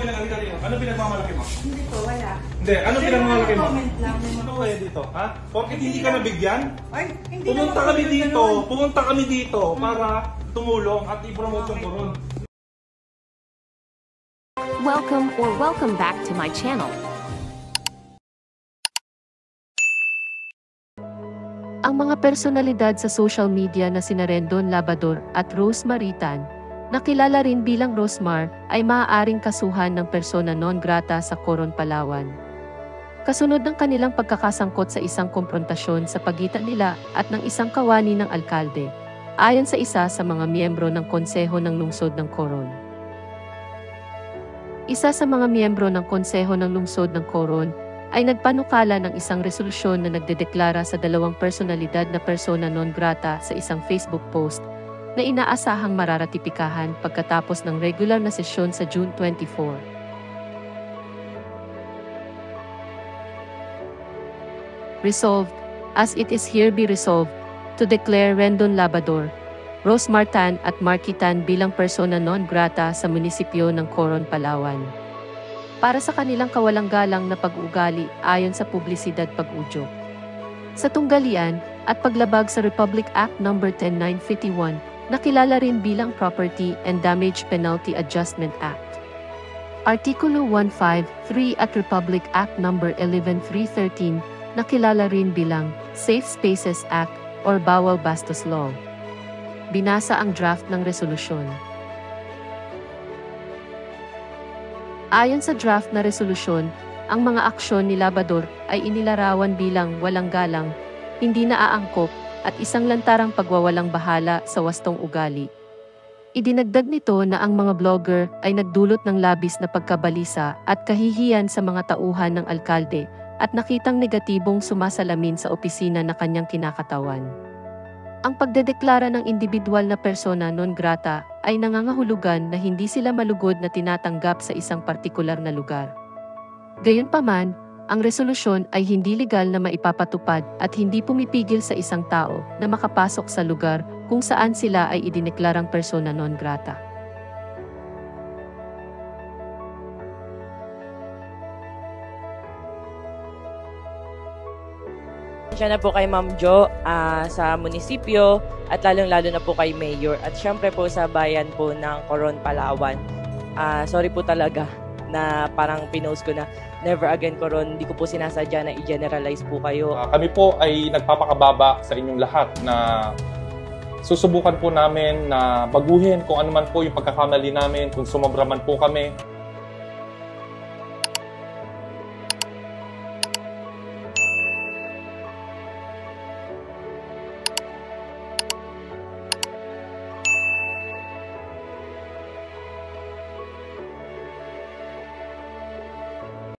Ano pinagmamalaki mo? Hindi po, wala. Hindi, ano pinagmamalaki mo? Comment lang. Ano kaya dito? Ha? Bakit hindi ka nabigyan? Ay, hindi Pumunta kami dito para tumulong at i-promote yung Coron. Welcome back to my channel. Ang mga personalidad sa social media na sina Rendon Labrador at Rose Maritan, na kilala rin bilang Rosmar, ay maaaring kasuhan ng persona non grata sa Coron, Palawan. Kasunod ng kanilang pagkakasangkot sa isang komprontasyon sa pagitan nila at ng isang kawani ng alkalde, ayon sa isa sa mga miyembro ng konseho ng lungsod ng Coron. Isa sa mga miyembro ng konseho ng lungsod ng Coron ay nagpanukala ng isang resolusyon na nagdedeklara sa dalawang personalidad na persona non grata sa isang Facebook post na inaasahang mararatipikahan pagkatapos ng regular na sesyon sa June 24. Resolved, as it is here be resolved, to declare Rendon Labrador, Rose Maritan at Marquitan bilang persona non grata sa munisipyo ng Coron, Palawan, para sa kanilang kawalang-galang na pag-uugali ayon sa publisidad pag-udyok, sa tunggalian at paglabag sa Republic Act No. 10951 na kilala rin bilang Property and Damage Penalty Adjustment Act, Artikulo 153 at Republic Act No. 11313 na kilala rin bilang Safe Spaces Act or Bawal Bastos Law. Binasa ang draft ng resolusyon. Ayon sa draft na resolusyon, ang mga aksyon ni Labrador ay inilarawan bilang walang galang, hindi naaangkop, at isang lantarang pagwawalang bahala sa wastong ugali. Idinagdag nito na ang mga blogger ay nagdulot ng labis na pagkabalisa at kahihiyan sa mga tauhan ng alkalde at nakitang negatibong sumasalamin sa opisina na kanyang kinakatawan. Ang pagdedeklara ng individual na persona non grata ay nangangahulugan na hindi sila malugod na tinatanggap sa isang partikular na lugar. Gayunpaman, ang resolusyon ay hindi legal na maipapatupad at hindi pumipigil sa isang tao na makapasok sa lugar kung saan sila ay idineklarang persona non grata. Siya na po kay Ma'am Jo sa munisipyo at lalong-lalo na po kay Mayor at syempre po sa bayan po ng Coron, Palawan. Sorry po talaga na parang pinost ko na never again Coron, hindi ko po sinasadya na i-generalize po kayo. Kami po ay nagpapakababa sa inyong lahat na susubukan po namin na baguhin kung ano man po yung pagkakamali namin, kung sumobra man po kami.